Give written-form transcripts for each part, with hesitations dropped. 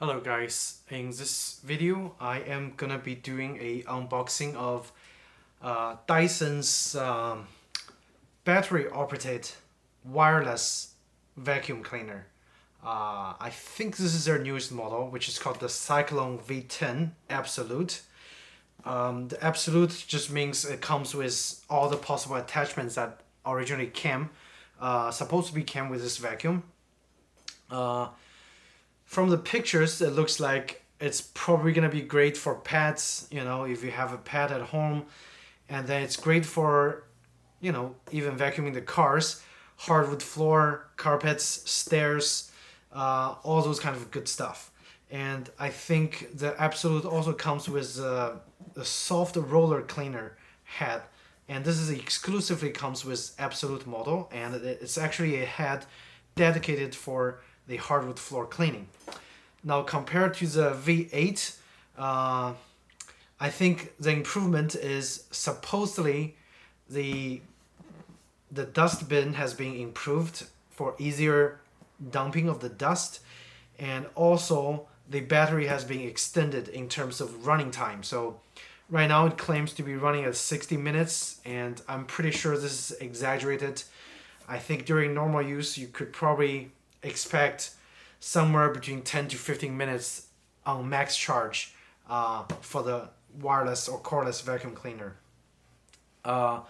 Hello guys, in this video I am gonna be doing a unboxing of Dyson's battery operated wireless vacuum cleaner. I think this is their newest model, which is called the Cyclone V10 Absolute. The Absolute just means it comes with all the possible attachments that originally came, supposed to be came with this vacuum. From the pictures, it looks like it's probably gonna be great for pets, if you have a pet at home, and then it's great for, even vacuuming the cars, hardwood floor, carpets, stairs, all those kind of good stuff. And I think the Absolute also comes with a soft roller cleaner head, and this is exclusively comes with Absolute model, and it's actually a head dedicated for the hardwood floor cleaning. Now compared to the V8, I think the improvement is supposedly the dust bin has been improved for easier dumping of the dust, and also the battery has been extended in terms of running time. So right now it claims to be running at 60 minutes, and I'm pretty sure this is exaggerated. I think during normal use you could probably expect somewhere between 10 to 15 minutes on max charge for the wireless or cordless vacuum cleaner. Now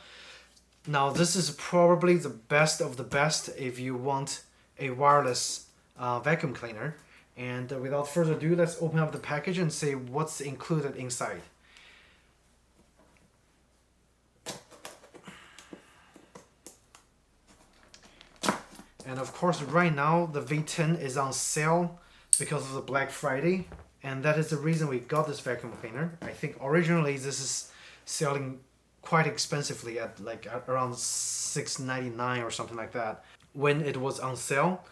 this is probably the best of the best if you want a wireless vacuum cleaner. And without further ado, let's open up the package and see what's included inside. And of course, right now the V10 is on sale because of the Black Friday, and that is the reason we got this vacuum cleaner. I think originally this is selling quite expensively at around $6.99 or something like that. When it was on sale,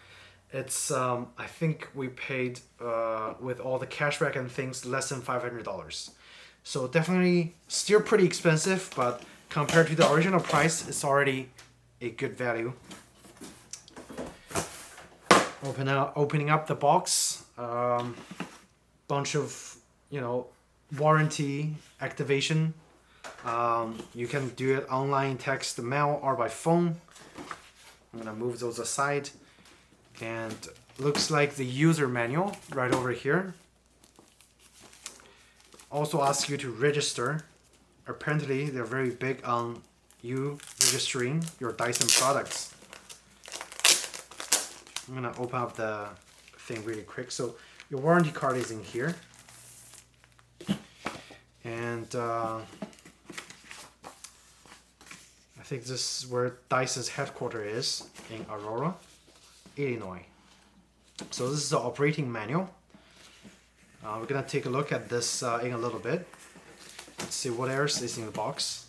it's I think we paid with all the cashback and things less than $500. So definitely still pretty expensive, but compared to the original price, it's already a good value. Opening up the box, bunch of warranty activation. You can do it online, text, mail, or by phone. I'm gonna move those aside, and looks like the user manual right over here. Also asks you to register. Apparently they're very big on you registering your Dyson products. I'm gonna open up the thing really quick. So your warranty card is in here, and I think this is where Dyson's headquarters is, in Aurora, Illinois. So this is the operating manual. We're gonna take a look at this in a little bit. Let's see what else is in the box.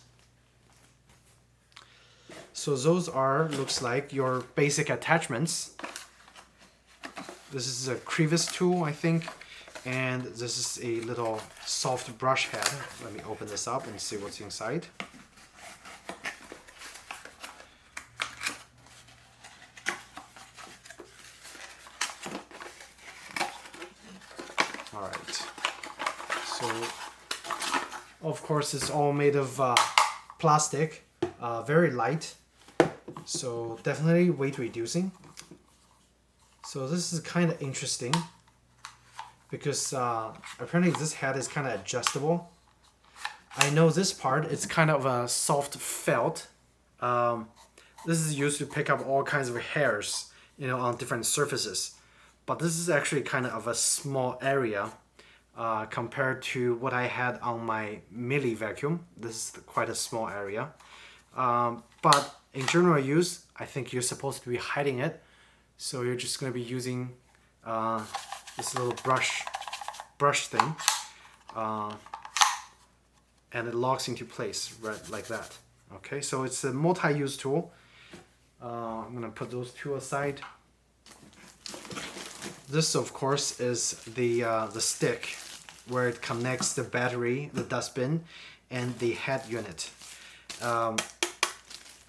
So those are, looks like, your basic attachments. This is a crevice tool, I think, and this is a little soft brush head. Let me open this up and see what's inside. Alright, so of course it's all made of plastic, very light, so definitely weight reducing. So this is kind of interesting because apparently this head is kind of adjustable. I know this part, it's kind of a soft felt. This is used to pick up all kinds of hairs, on different surfaces. But this is actually kind of a small area compared to what I had on my Milli vacuum. This is quite a small area. But in general use, I think you're supposed to be hiding it. So you're just going to be using this little brush thing, and it locks into place right like that. Okay, so it's a multi-use tool. I'm going to put those two aside. This, of course, is the stick where it connects the battery, the dustbin, and the head unit.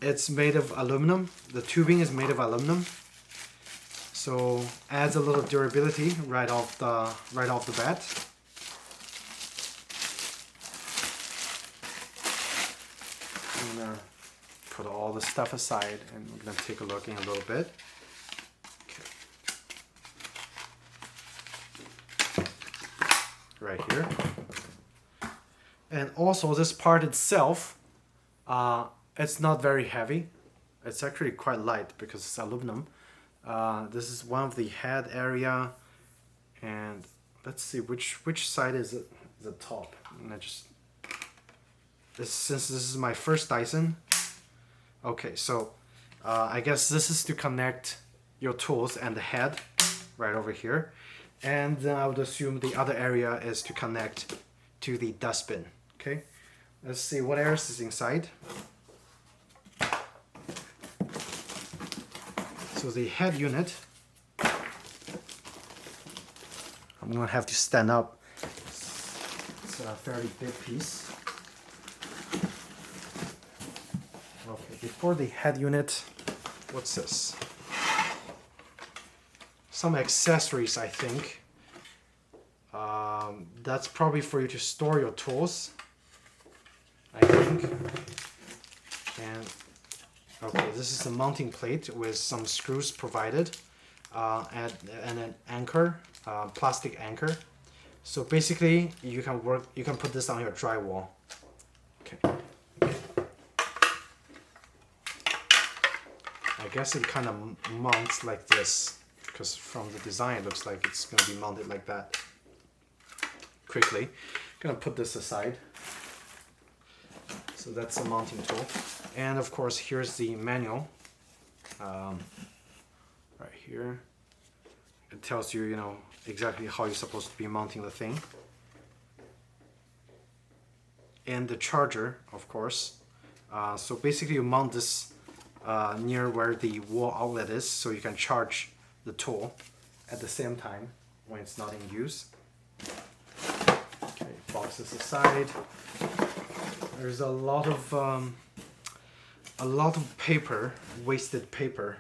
It's made of aluminum. The tubing is made of aluminum. So adds a little durability right off the bat. I'm gonna put all the stuff aside and we're gonna take a look in a little bit. Okay. Right here. And also this part itself, it's not very heavy. It's actually quite light because it's aluminum. This is one of the head area, and let's see which side is it, the top. And since this is my first Dyson. Okay, so I guess this is to connect your tools and the head right over here, and then I would assume the other area is to connect to the dustbin. Okay, let's see what else is inside. So the head unit, I'm gonna have to stand up. It's a fairly big piece. Okay, before the head unit, what's this? Some accessories, I think. That's probably for you to store your tools, I think. And okay, this is a mounting plate with some screws provided, and an anchor, plastic anchor. So basically, you can put this on your drywall. Okay. I guess it kind of mounts like this, because from the design it looks like it's going to be mounted like that. Quickly, gonna put this aside. So that's a mounting tool. And of course, here's the manual. Right here. It tells you, you know, exactly how you're supposed to be mounting the thing. And the charger, of course. So basically you mount this near where the wall outlet is, so you can charge the tool at the same time when it's not in use. Okay, box this aside. There's a lot of paper, wasted paper.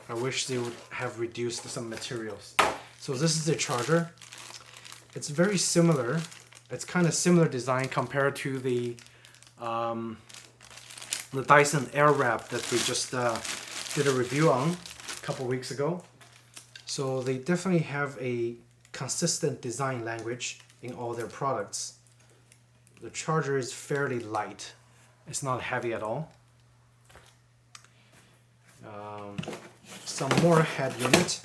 I wish they would have reduced some materials. So this is the charger. It's very similar. It's kind of similar design compared to the Dyson Airwrap that we just did a review on a couple weeks ago. So they definitely have a consistent design language in all their products. The charger is fairly light. It's not heavy at all. Some more head unit.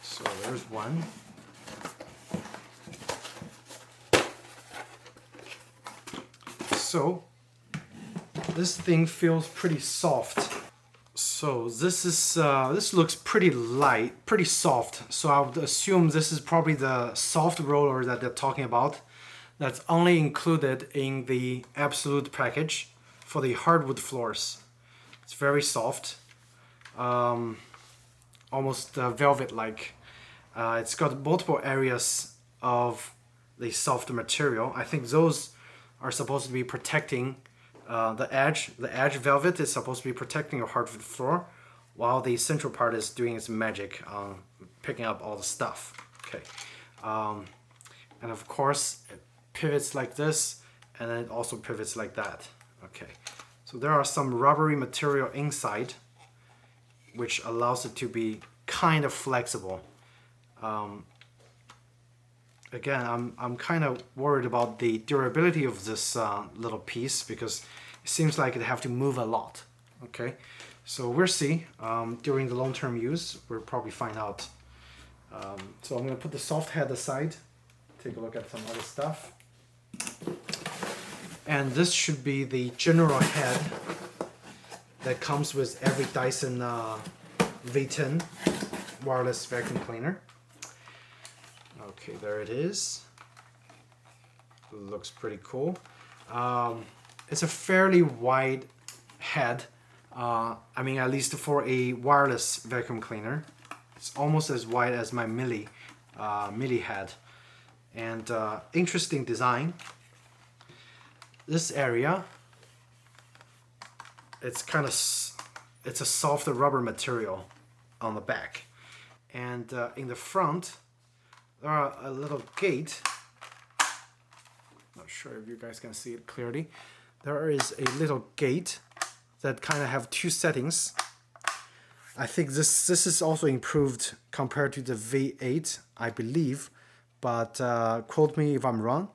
So there's one. So this thing feels pretty soft. So this looks pretty light, pretty soft. So I would assume this is probably the soft roller that they're talking about. That's only included in the Absolute package for the hardwood floors. It's very soft, almost velvet-like. It's got multiple areas of the soft material. I think those are supposed to be protecting the edge. The edge velvet is supposed to be protecting your hardwood floor, while the central part is doing its magic on picking up all the stuff. Okay, and of course it pivots like this, and then it also pivots like that. Okay, so there are some rubbery material inside, which allows it to be kind of flexible. Again, I'm kind of worried about the durability of this little piece, because it seems like it have to move a lot. Okay, so we'll see. During the long-term use, we'll probably find out. So I'm going to put the soft head aside, take a look at some other stuff. And this should be the general head that comes with every Dyson V10 wireless vacuum cleaner. Okay, there it is. Looks pretty cool. It's a fairly wide head. I mean, at least for a wireless vacuum cleaner. It's almost as wide as my Mili head. And interesting design. This area it's it's a soft rubber material on the back, and in the front there are a little gate. Not sure if you guys can see it clearly. There is a little gate that kind of have two settings. I think this is also improved compared to the V8, I believe, but quote me if I'm wrong.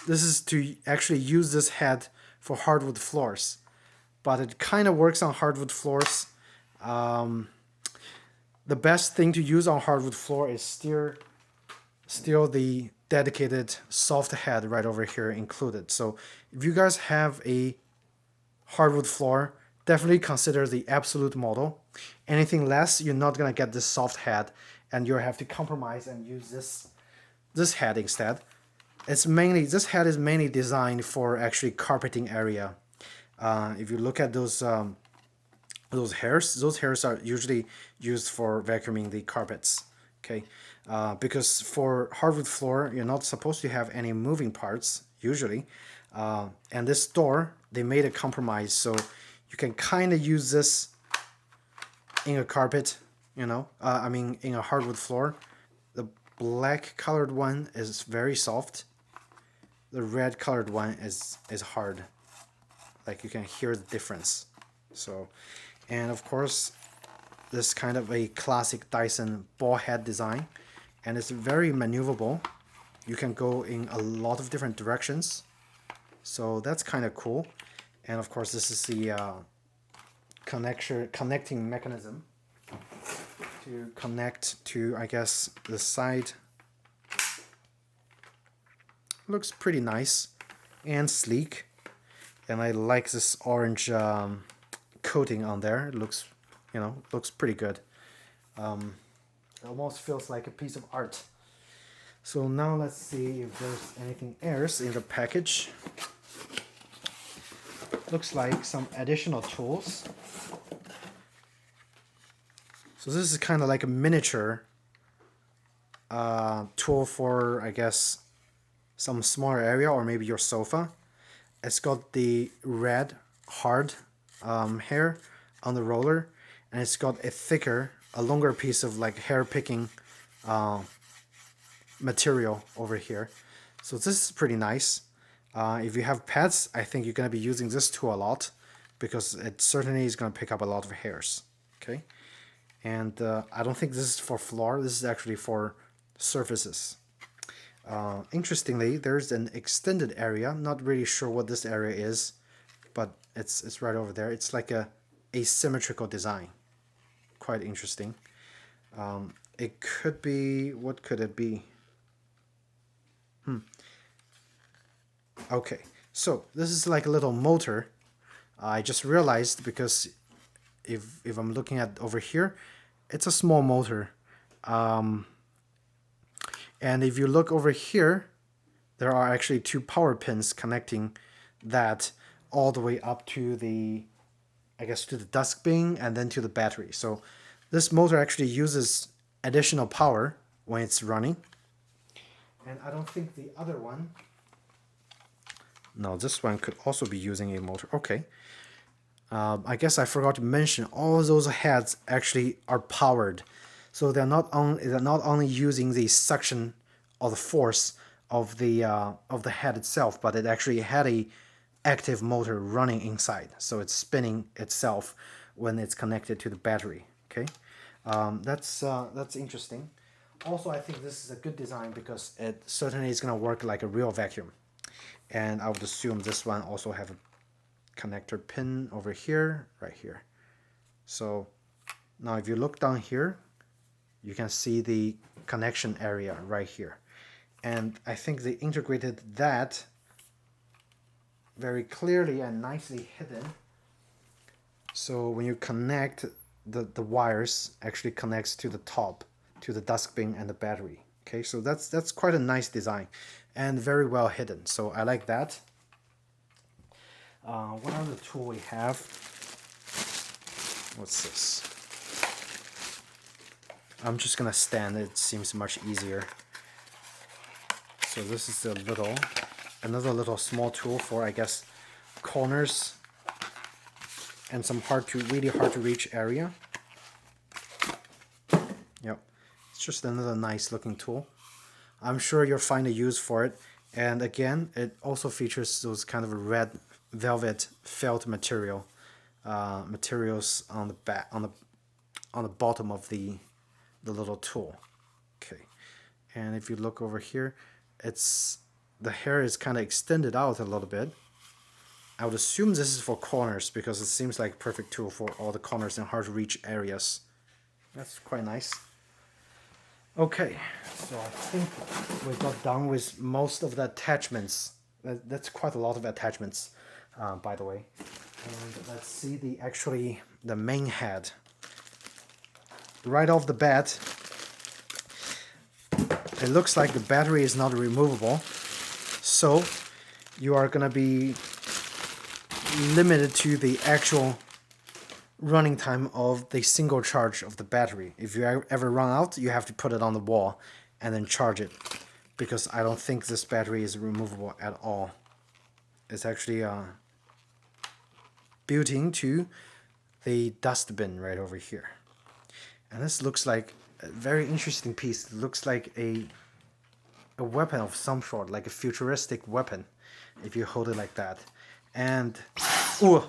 This is to actually use this head for hardwood floors, but it kind of works on hardwood floors. The best thing to use on hardwood floor is still the dedicated soft head right over here included. So if you guys have a hardwood floor, definitely consider the Absolute model. Anything less, you're not gonna get this soft head, and you'll have to compromise and use this head instead. This head is mainly designed for actually carpeting area. If you look at those hairs are usually used for vacuuming the carpets. Okay, because for hardwood floor, you're not supposed to have any moving parts usually, and this door, they made a compromise, so you can kind of use this in a carpet, you know, I mean in a hardwood floor. The black colored one is very soft. The red colored one is hard. Like you can hear the difference. So, and of course, this kind of a classic Dyson ball head design, and it's very maneuverable. You can go in a lot of different directions. So that's kind of cool. And of course, this is the connecting mechanism to connect to, I guess, the side. Looks pretty nice and sleek, and I like this orange coating on there. It looks, you know, looks pretty good. It almost feels like a piece of art. So now let's see if there's anything else in the package. Looks like some additional tools. So this is kind of like a miniature tool for, I guess, some smaller area or maybe your sofa. It's got the red hard hair on the roller, and it's got a longer piece of like hair picking material over here. So this is pretty nice. If you have pets, I think you're going to be using this tool a lot, because it certainly is going to pick up a lot of hairs. Okay, and I don't think this is for floor. This is actually for surfaces. Interestingly, there's an extended area. Not really sure what this area is, but it's right over there. It's like a asymmetrical design. Quite interesting. It could be, what could it be? Okay, so this is like a little motor. I just realized, because if I'm looking at over here, it's a small motor. And if you look over here, there are actually two power pins connecting that all the way up to the, I guess, to the dustbin and then to the battery. So this motor actually uses additional power when it's running. And I don't think the other one, no, this one could also be using a motor. Okay. I guess I forgot to mention, all those heads actually are powered. So they're not only using the suction or the force of the head itself, but it actually had a active motor running inside. So it's spinning itself when it's connected to the battery. Okay, that's interesting. Also, I think this is a good design because it certainly is going to work like a real vacuum. And I would assume this one also have a connector pin over here, right here. So now if you look down here, you can see the connection area right here. And I think they integrated that very clearly and nicely hidden. So when you connect, the wires actually connects to the top, to the dustbin and the battery. Okay, so that's quite a nice design and very well hidden. So I like that. What other tool we have? What's this? I'm just gonna stand, it seems much easier. So this is another little small tool for, I guess, corners and some really hard to reach area. Yep, it's just another nice looking tool. I'm sure you'll find a use for it. And again, it also features those kind of red velvet felt materials on the back, on the bottom of the little tool. Okay, and if you look over here, the hair is kind of extended out a little bit. I would assume this is for corners because it seems like a perfect tool for all the corners and hard to reach areas. That's quite nice. Okay, so I think we got done with most of the attachments. That's quite a lot of attachments, by the way. And let's see the main head. Right off the bat, it looks like the battery is not removable, so you are gonna be limited to the actual running time of the single charge of the battery. If you ever run out, you have to put it on the wall and then charge it, because I don't think this battery is removable at all. It's actually built into the dustbin right over here. And this looks like a very interesting piece. It looks like a weapon of some sort, like a futuristic weapon, if you hold it like that. And ooh,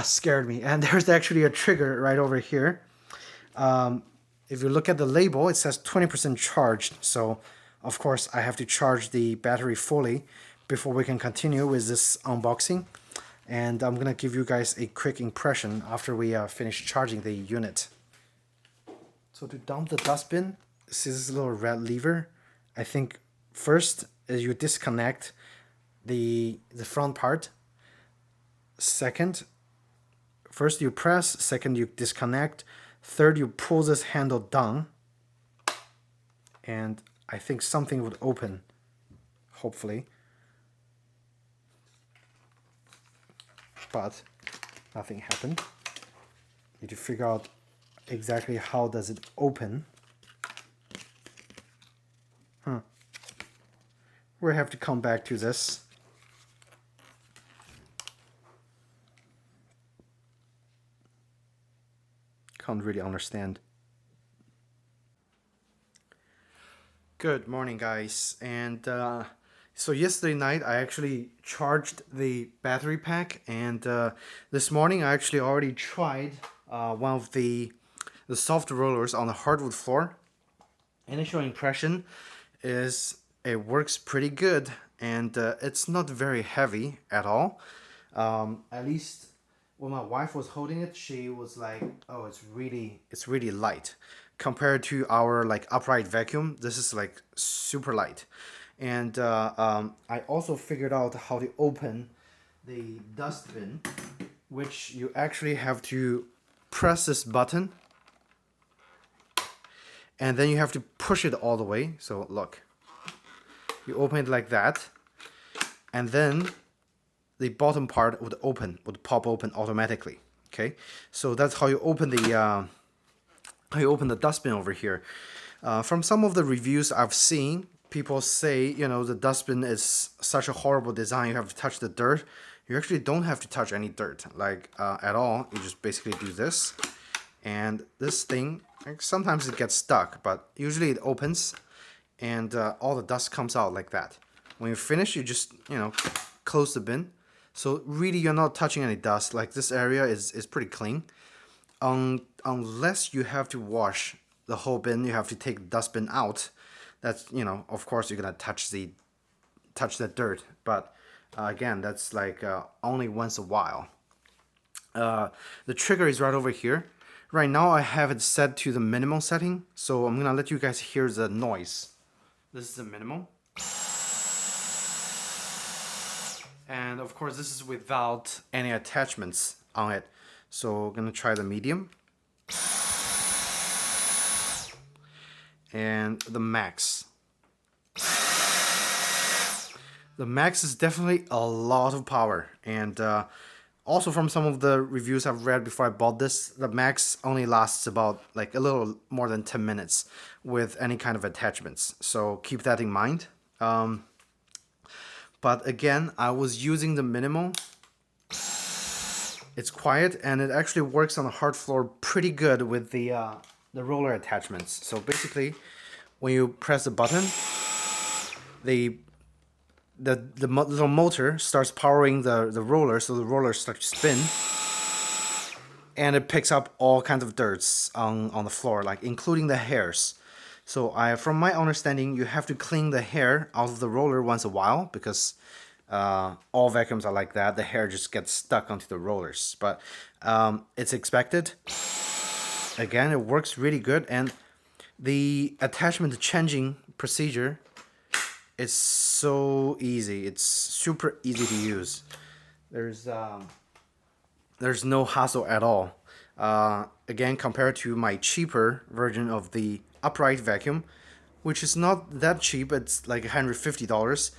scared me. And there's actually a trigger right over here. If you look at the label, it says 20% charged. So of course I have to charge the battery fully before we can continue with this unboxing. And I'm gonna give you guys a quick impression after we finish charging the unit. So to dump the dustbin, see this little red lever? I think first you disconnect the front part. First you press, second you disconnect, third you pull this handle down, and I think something would open, hopefully. But nothing happened. Need to figure out exactly how does it open. We have to come back to this. Can't really understand. Good morning, guys. And so yesterday night I actually charged the battery pack, and this morning I actually already tried one of the soft rollers on the hardwood floor. Initial impression is it works pretty good, and it's not very heavy at all. At least when my wife was holding it, she was like, "Oh, it's really light compared to our like upright vacuum. This is like super light." And I also figured out how to open the dustbin, which you actually have to press this button, and then you have to push it all the way. So look, you open it like that, and then the bottom part would pop open automatically. Okay, so that's how you open the dustbin over here. From some of the reviews I've seen, people say, you know, the dustbin is such a horrible design, you have to touch the dirt. You actually don't have to touch any dirt, like at all. You just basically do this, and this thing, like, sometimes it gets stuck, but usually it opens, and all the dust comes out like that. When you finish, you just, you know, close the bin. So really you're not touching any dust. Like, this area is pretty clean. Unless you have to wash the whole bin, you have to take the dustbin out. That's, you know, of course you're gonna touch the dirt, but again, that's like only once a while. The trigger is right over here. Right now I have it set to the minimal setting, so I'm gonna let you guys hear the noise. This is the minimal. And of course this is without any attachments on it. So I'm gonna try the medium. And the max. The max is definitely a lot of power. And also from some of the reviews I've read before I bought this, the max only lasts about like a little more than 10 minutes with any kind of attachments. So keep that in mind. But again, I was using the minimal. It's quiet, and it actually works on the hard floor pretty good with the roller attachments. So basically, when you press the button, the little motor starts powering the roller, so the roller starts to spin, and it picks up all kinds of dirts on the floor, like including the hairs. So from my understanding, you have to clean the hair out of the roller once a while, because all vacuums are like that. The hair just gets stuck onto the rollers, but it's expected. Again, it works really good, and the attachment changing procedure is so easy. It's super easy to use. There's no hassle at all. Again, compared to my cheaper version of the upright vacuum, which is not that cheap, it's like $150.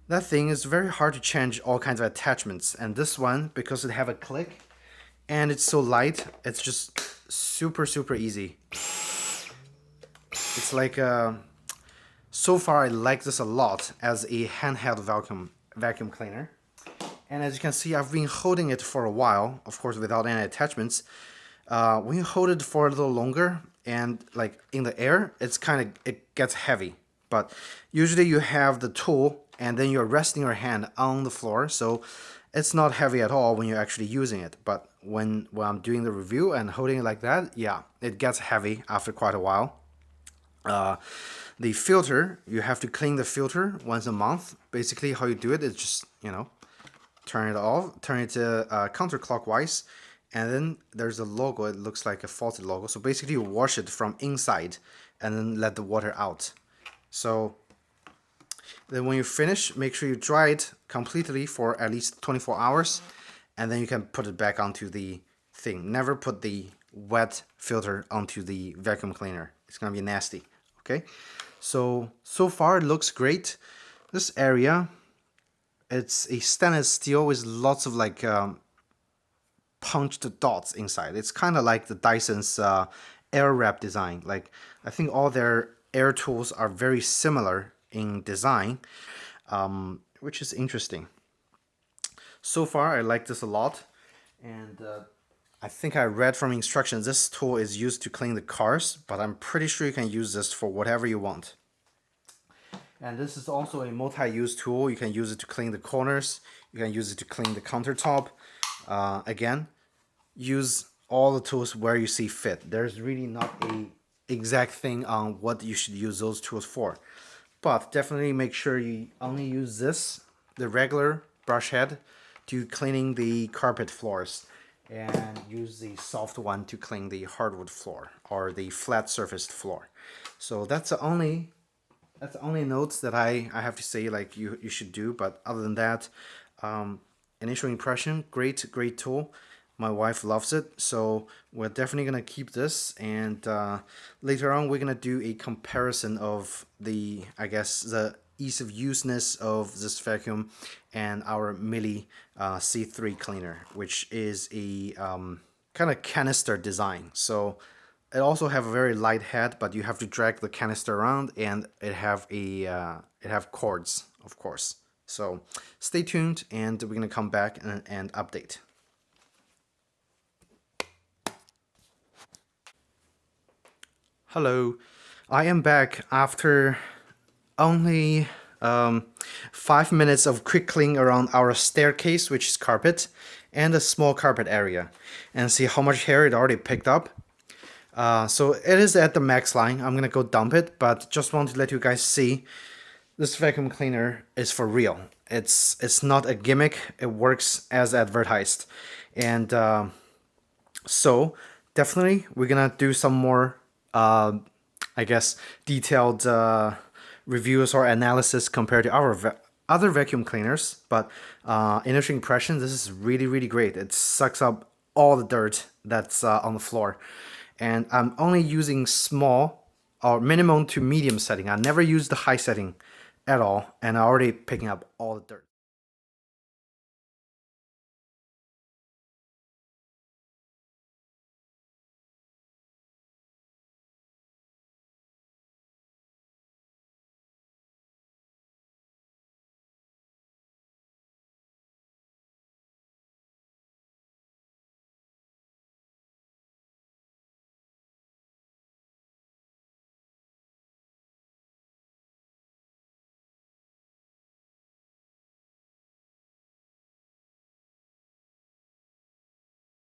That thing is very hard to change all kinds of attachments, and this one, because it have a click and it's so light, it's just super easy. It's like so far I like this a lot as a handheld vacuum cleaner. And as you can see, I've been holding it for a while, of course without any attachments. When you hold it for a little longer and like in the air, it gets heavy. But usually you have the tool and then you're resting your hand on the floor, so it's not heavy at all when you're actually using it. But when I'm doing the review and holding it like that, yeah, it gets heavy after quite a while. The filter, you have to clean the filter once a month. Basically how you do it is just, turn it off, turn it counterclockwise, and then there's a logo. It looks like a faulted logo. So basically you wash it from inside and then let the water out. So then when you finish, make sure you dry it completely for at least 24 hours, and then you can put it back onto the thing. Never put the wet filter onto the vacuum cleaner. It's gonna be nasty. Okay, so far it looks great. This area, it's a stainless steel with lots of like punched dots inside. It's kind of like the Dyson's air wrap design. Like, I think all their air tools are very similar in design, which is interesting. So far I like this a lot, and I think I read from instructions this tool is used to clean the cars, but I'm pretty sure you can use this for whatever you want. And this is also a multi-use tool. You can use it to clean the corners, you can use it to clean the countertop. Again, use all the tools where you see fit. There's really not a exact thing on what you should use those tools for, but definitely make sure you only use the regular brush head, to cleaning the carpet floors, and use the soft one to clean the hardwood floor or the flat surfaced floor. So that's the only notes that I have to say, like you should do. But other than that, initial impression, great tool. My wife loves it, so we're definitely gonna keep this, and later on we're gonna do a comparison of the ease of useness of this vacuum and our Mili C3 cleaner, which is a kind of canister design. So it also have a very light head, but you have to drag the canister around, and it have cords, of course. So stay tuned, and we're gonna come back and update. Hello, I am back after only 5 minutes of quick cleaning around our staircase, which is carpet, and a small carpet area, and see how much hair it already picked up. So it is at the max line. I'm gonna go dump it, but just want to let you guys see this vacuum cleaner is for real. It's not a gimmick. It works as advertised, and so definitely we're gonna do some more detailed reviews or analysis compared to our other vacuum cleaners. But initial impression, this is really great. It sucks up all the dirt that's on the floor, and I'm only using small or minimum to medium setting. I never use the high setting at all, and I'm already picking up all the dirt.